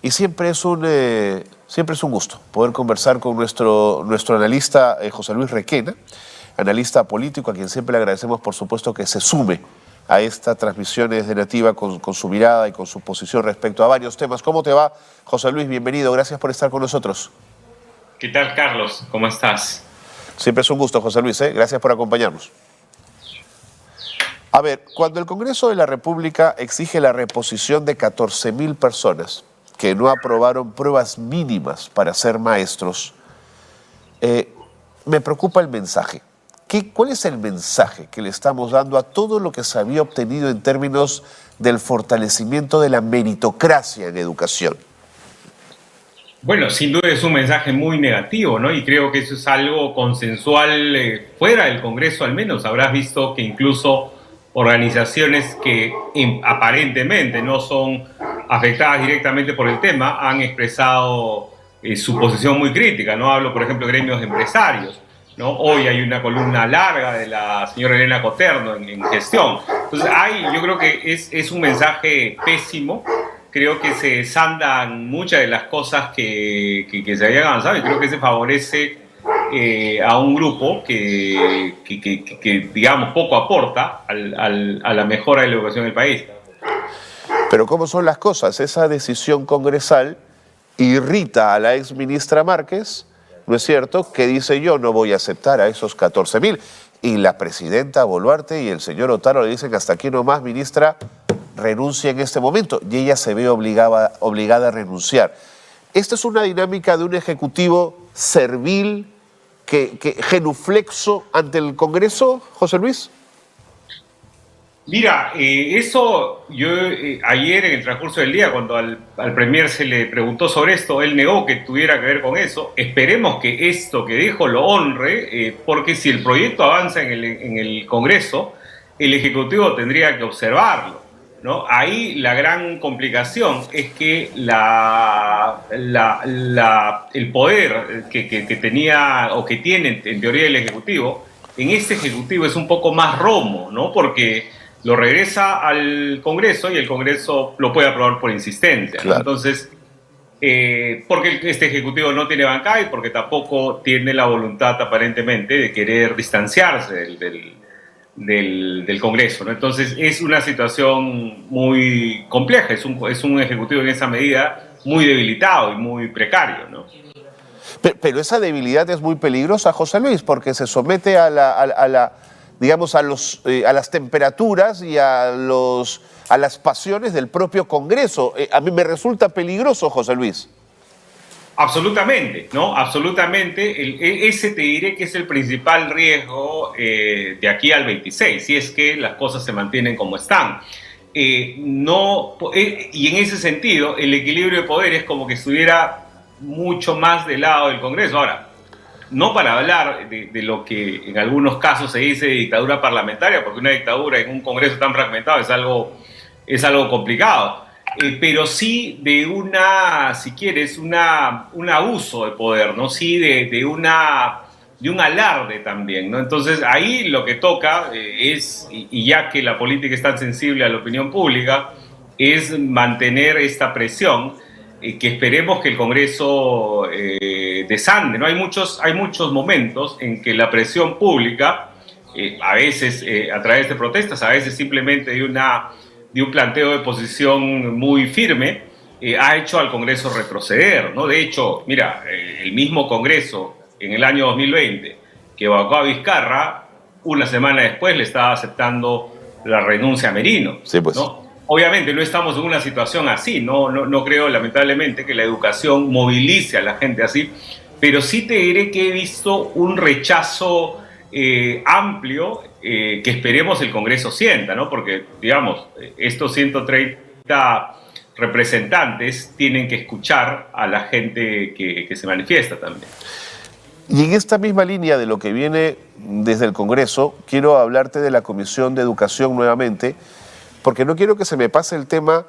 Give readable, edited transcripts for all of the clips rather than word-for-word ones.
Y siempre es un gusto poder conversar con nuestro analista José Luis Requena, analista político, a quien siempre le agradecemos, por supuesto, que se sume a esta transmisión de Nativa con su mirada y con su posición respecto a varios temas. ¿Cómo te va, José Luis? Bienvenido, gracias por estar con nosotros. ¿Qué tal, Carlos? ¿Cómo estás? Siempre es un gusto, José Luis, gracias por acompañarnos. A ver, cuando el Congreso de la República exige la reposición de 14.000 personas que no aprobaron pruebas mínimas para ser maestros, me preocupa el mensaje. ¿Cuál es el mensaje que le estamos dando a todo lo que se había obtenido en términos del fortalecimiento de la meritocracia en educación? Bueno, sin duda es un mensaje muy negativo, ¿no? Y creo que eso es algo consensual fuera del Congreso, al menos. Habrás visto que incluso organizaciones que aparentemente no son afectadas directamente por el tema han expresado su posición muy crítica, ¿no? Hablo, por ejemplo, de gremios de empresarios, ¿no? Hoy hay una columna larga de la señora Elena Coterno en Gestión. Entonces, yo creo que es un mensaje pésimo. Creo que se desandan muchas de las cosas que se habían avanzado y creo que se favorece a un grupo que digamos, poco aporta a la mejora de la educación del país. Pero ¿cómo son las cosas? Esa decisión congresal irrita a la exministra Márquez, ¿no es cierto?, que dice: yo no voy a aceptar a esos 14.000. Y la presidenta Boluarte y el señor Otaro le dicen: hasta aquí nomás, ministra, renuncia en este momento. Y ella se ve obligada a renunciar. Esta es una dinámica de un ejecutivo servil, genuflexo ante el Congreso, José Luis. Mira, eso yo ayer en el transcurso del día, cuando al Premier se le preguntó sobre esto, él negó que tuviera que ver con eso. Esperemos que esto que dijo lo honre, porque si el proyecto avanza en el Congreso, el Ejecutivo tendría que observarlo, ¿no? Ahí la gran complicación es que el poder que tenía o que tiene en teoría el Ejecutivo, en este Ejecutivo es un poco más romo, ¿no? Porque lo regresa al Congreso y el Congreso lo puede aprobar por insistencia, ¿no? Claro. Entonces, porque este Ejecutivo no tiene bancada y porque tampoco tiene la voluntad aparentemente de querer distanciarse del Congreso, ¿no? Entonces es una situación muy compleja, es un Ejecutivo en esa medida muy debilitado y muy precario, ¿no? Pero esa debilidad es muy peligrosa, José Luis, porque se somete a las temperaturas y a las pasiones del propio Congreso. A mí me resulta peligroso, José Luis. Absolutamente, ¿no? Absolutamente. Ese te diré que es el principal riesgo de aquí al 26, si es que las cosas se mantienen como están. Y en ese sentido, el equilibrio de poderes como que estuviera mucho más del lado del Congreso. Ahora, no para hablar de lo que en algunos casos se dice de dictadura parlamentaria, porque una dictadura en un Congreso tan fragmentado es algo complicado, pero sí de si quieres, un abuso de poder, ¿no? Sí de un alarde también, ¿no? Entonces ahí lo que toca y ya que la política es tan sensible a la opinión pública, es mantener esta presión que esperemos que el Congreso desande, ¿no? Hay muchos momentos en que la presión pública, a veces a través de protestas, a veces simplemente de un planteo de posición muy firme, ha hecho al Congreso retroceder, ¿no? De hecho, mira, el mismo Congreso en el año 2020 que vacó a Vizcarra, una semana después le estaba aceptando la renuncia a Merino, sí, pues, ¿no? Obviamente no estamos en una situación así, no creo lamentablemente que la educación movilice a la gente así, pero sí te diré que he visto un rechazo amplio que esperemos el Congreso sienta, ¿no? Porque, digamos, estos 130 representantes tienen que escuchar a la gente que se manifiesta también. Y en esta misma línea de lo que viene desde el Congreso, quiero hablarte de la Comisión de Educación nuevamente, porque no quiero que se me pase el tema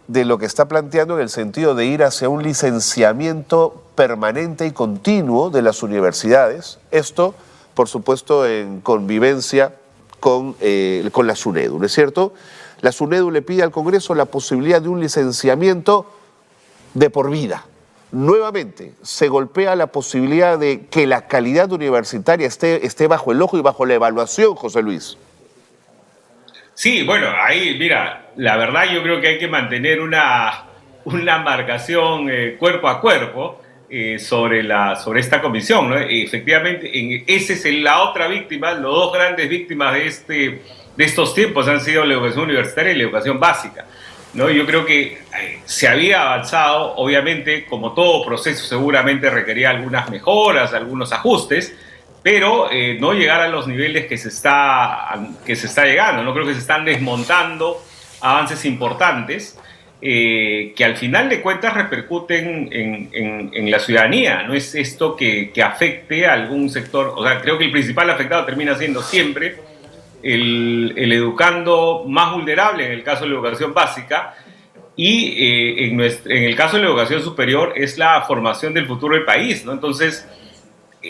de lo que está planteando en el sentido de ir hacia un licenciamiento permanente y continuo de las universidades. Esto, por supuesto, en convivencia con la SUNEDU, ¿no es cierto? La SUNEDU le pide al Congreso la posibilidad de un licenciamiento de por vida. Nuevamente se golpea la posibilidad de que la calidad universitaria esté bajo el ojo y bajo la evaluación, José Luis. Sí, bueno, ahí, mira, la verdad yo creo que hay que mantener una marcación cuerpo a cuerpo sobre esta comisión, ¿no? Efectivamente, esa es la otra víctima, las dos grandes víctimas de estos tiempos han sido la educación universitaria y la educación básica, ¿no? Yo creo que se había avanzado, obviamente, como todo proceso seguramente requería algunas mejoras, algunos ajustes, pero no llegar a los niveles que se está llegando. No creo que se están desmontando avances importantes que al final de cuentas repercuten en la ciudadanía. No es esto que afecte a algún sector. O sea, creo que el principal afectado termina siendo siempre el educando más vulnerable en el caso de la educación básica, y en el caso de la educación superior es la formación del futuro del país, ¿no? Entonces,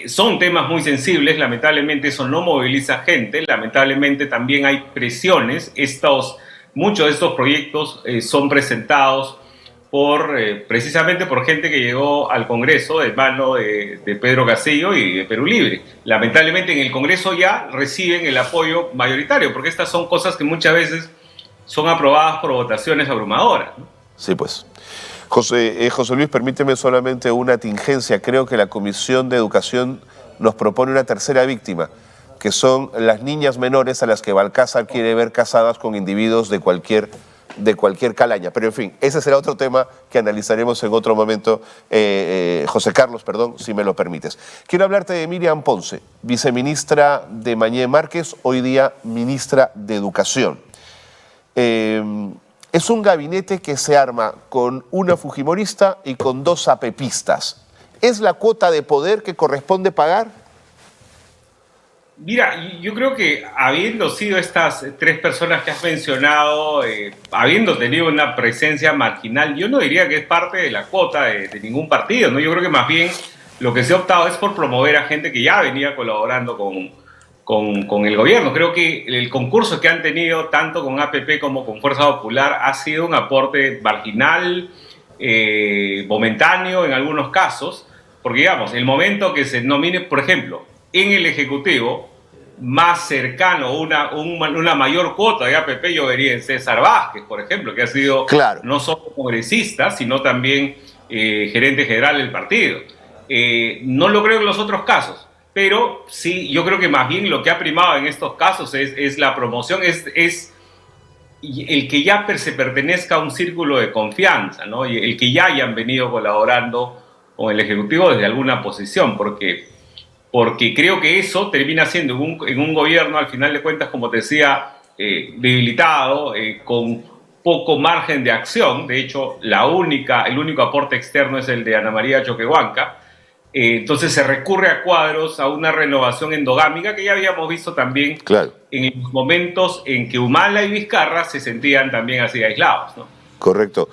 son temas muy sensibles, lamentablemente eso no moviliza gente, lamentablemente también hay presiones. Muchos de estos proyectos son presentados precisamente por gente que llegó al Congreso de mano de Pedro Castillo y de Perú Libre. Lamentablemente en el Congreso ya reciben el apoyo mayoritario, porque estas son cosas que muchas veces son aprobadas por votaciones abrumadoras, ¿no? Sí, pues. José Luis, permíteme solamente una tingencia. Creo que la Comisión de Educación nos propone una tercera víctima, que son las niñas menores a las que Balcázar quiere ver casadas con individuos de cualquier calaña. Pero en fin, ese será otro tema que analizaremos en otro momento, José Carlos, perdón, si me lo permites. Quiero hablarte de Miriam Ponce, viceministra de Mañé Márquez, hoy día ministra de Educación. Es un gabinete que se arma con una fujimorista y con dos apepistas. ¿Es la cuota de poder que corresponde pagar? Mira, yo creo que habiendo sido estas tres personas que has mencionado, habiendo tenido una presencia marginal, yo no diría que es parte de la cuota de ningún partido, ¿no? Yo creo que más bien lo que se ha optado es por promover a gente que ya venía colaborando con el gobierno. Creo que el concurso que han tenido tanto con APP como con Fuerza Popular ha sido un aporte marginal, momentáneo en algunos casos, porque digamos, el momento que se nomine, por ejemplo, en el Ejecutivo, más cercano, una mayor cuota de APP yo vería en César Vázquez, por ejemplo, que ha sido no solo congresista, sino también gerente general del partido. No lo creo en los otros casos, pero sí, yo creo que más bien lo que ha primado en estos casos es la promoción, es el que ya se pertenezca a un círculo de confianza, ¿no? Y el que ya hayan venido colaborando con el Ejecutivo desde alguna posición, porque creo que eso termina siendo en un gobierno, al final de cuentas, como te decía, debilitado, con poco margen de acción. De hecho, el único aporte externo es el de Ana María Choquehuanca. Entonces se recurre a cuadros, a una renovación endogámica que ya habíamos visto también en los momentos en que Humala y Vizcarra se sentían también así aislados, ¿no? Correcto.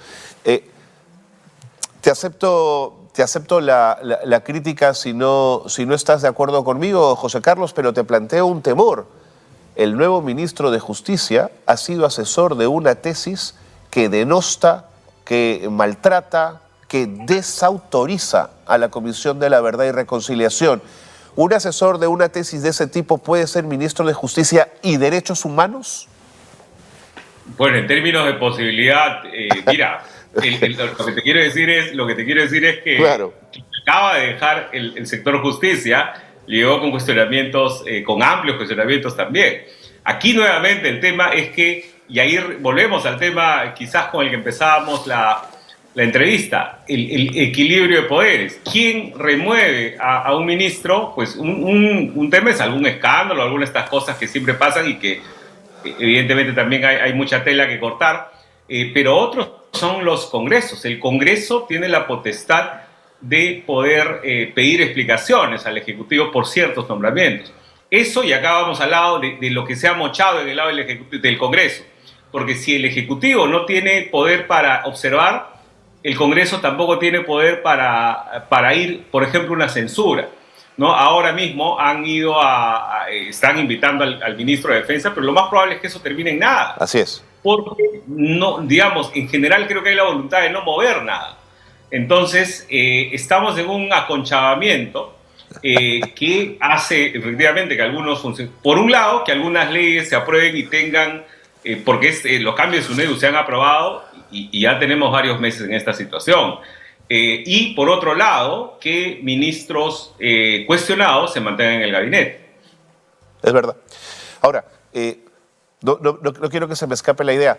Te acepto la crítica si no estás de acuerdo conmigo, José Carlos, pero te planteo un temor. El nuevo ministro de Justicia ha sido asesor de una tesis que denosta, que maltrata, que desautoriza a la Comisión de la Verdad y Reconciliación. ¿Un asesor de una tesis de ese tipo puede ser ministro de Justicia y Derechos Humanos? Bueno, en términos de posibilidad, mira, lo que te quiero decir es que claro, acaba de dejar el sector justicia, llegó con cuestionamientos, con amplios cuestionamientos también. Aquí nuevamente el tema es que, y ahí volvemos al tema quizás con el que empezábamos la entrevista, el equilibrio de poderes. ¿Quién remueve a un ministro? Pues un tema es algún escándalo, alguna de estas cosas que siempre pasan y que evidentemente también hay mucha tela que cortar, pero otros son los congresos. El Congreso tiene la potestad de poder pedir explicaciones al Ejecutivo por ciertos nombramientos. Eso, y acá vamos al lado de lo que se ha mochado en el lado del Congreso, porque si el Ejecutivo no tiene poder para observar, el Congreso tampoco tiene poder para ir, por ejemplo, una censura, ¿no? Ahora mismo están invitando al ministro de Defensa, pero lo más probable es que eso termine en nada. Así es. Porque, no, digamos, en general creo que hay la voluntad de no mover nada. Entonces, estamos en un aconchabamiento que hace efectivamente que algunos por un lado, que algunas leyes se aprueben y tengan, porque los cambios de SUNEDU se han aprobado y ya tenemos varios meses en esta situación. Y por otro lado, que ministros cuestionados se mantengan en el gabinete. Es verdad. Ahora, no quiero que se me escape la idea.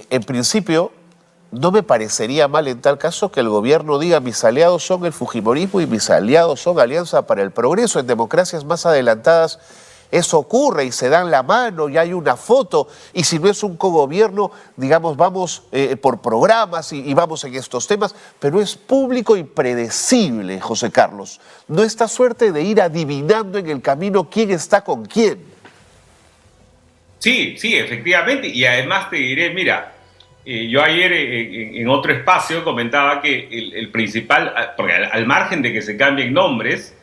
En principio, no me parecería mal en tal caso que el gobierno diga mis aliados son el fujimorismo y mis aliados son Alianza para el Progreso. En democracias más adelantadas eso ocurre y se dan la mano y hay una foto, y si no es un cogobierno, digamos, vamos por programas y vamos en estos temas, pero es público y predecible, José Carlos. No esta suerte de ir adivinando en el camino quién está con quién. Sí, sí, efectivamente, y además te diré, mira, yo ayer en otro espacio comentaba que el principal, porque al margen de que se cambien nombres,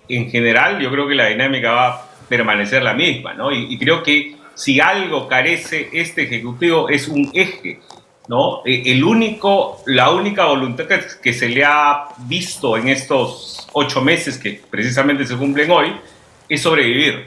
en general yo creo que la dinámica va a permanecer la misma, ¿no? Y creo que si algo carece este Ejecutivo es un eje, ¿no? La única voluntad que se le ha visto en estos 8 meses que precisamente se cumplen hoy es sobrevivir,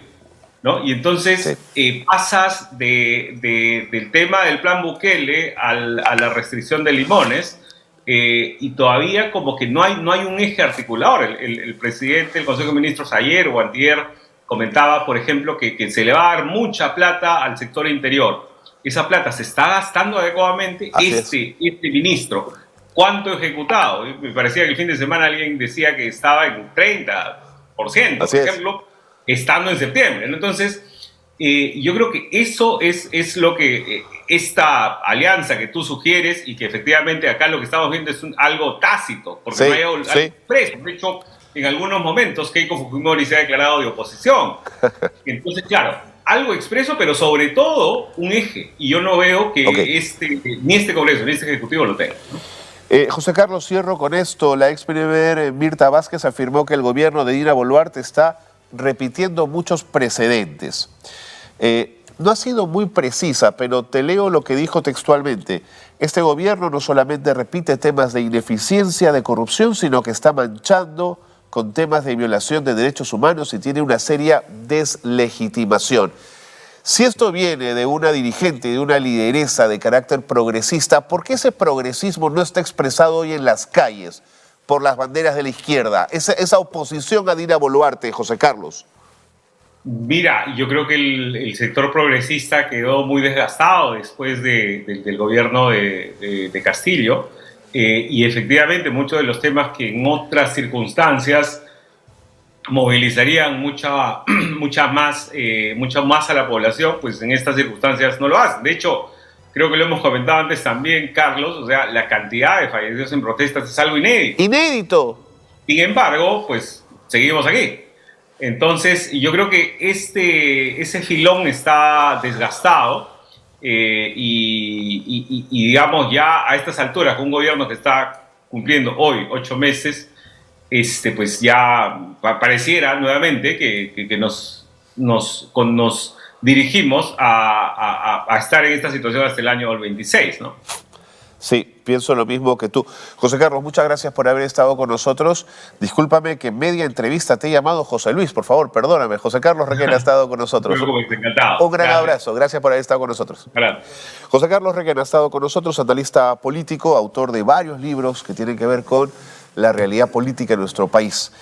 ¿no? Y entonces pasas del tema del plan Bukele a la restricción de limones, y todavía como que no hay un eje articulador. El presidente del Consejo de Ministros ayer o antier comentaba, por ejemplo, que se le va a dar mucha plata al sector interior. Esa plata se está gastando adecuadamente. Este ministro, ¿cuánto ha ejecutado? Me parecía que el fin de semana alguien decía que estaba en 30%, por ejemplo, estando en septiembre. Entonces, yo creo que eso es lo que esta alianza que tú sugieres, y que efectivamente acá lo que estamos viendo es algo tácito, porque no hay algo expreso. De hecho, en algunos momentos Keiko Fujimori se ha declarado de oposición. Entonces, claro, algo expreso, pero sobre todo un eje. Y yo no veo que ni este Congreso ni este Ejecutivo lo tenga, ¿no? José Carlos, cierro con esto. La ex primer Mirta Vázquez afirmó que el gobierno de Dina Boluarte está repitiendo muchos precedentes. No ha sido muy precisa, pero te leo lo que dijo textualmente. Este gobierno no solamente repite temas de ineficiencia, de corrupción, sino que está manchando con temas de violación de derechos humanos y tiene una seria deslegitimación. Si esto viene de una dirigente, de una lideresa de carácter progresista, ¿por qué ese progresismo no está expresado hoy en las calles por las banderas de la izquierda? Esa oposición a Dina Boluarte, José Carlos. Mira, yo creo que el sector progresista quedó muy desgastado después del gobierno de Castillo, y efectivamente muchos de los temas que en otras circunstancias movilizarían mucha más a la población, pues en estas circunstancias no lo hacen. De hecho, creo que lo hemos comentado antes también, Carlos, o sea, la cantidad de fallecidos en protestas es algo inédito. ¡Inédito! Sin embargo, pues seguimos aquí. Entonces, yo creo que ese filón está desgastado, y digamos ya a estas alturas, con un gobierno que está cumpliendo hoy 8 meses, pues ya pareciera nuevamente que nos dirigimos a estar en esta situación hasta el año 26, ¿no? Sí, pienso lo mismo que tú. José Carlos, muchas gracias por haber estado con nosotros. Discúlpame que en media entrevista te he llamado José Luis, por favor, perdóname. José Carlos Requena ha estado con nosotros. Encantado. Un gran abrazo, gracias por haber estado con nosotros. Gracias. José Carlos Requena ha estado con nosotros, analista político, autor de varios libros que tienen que ver con la realidad política en nuestro país.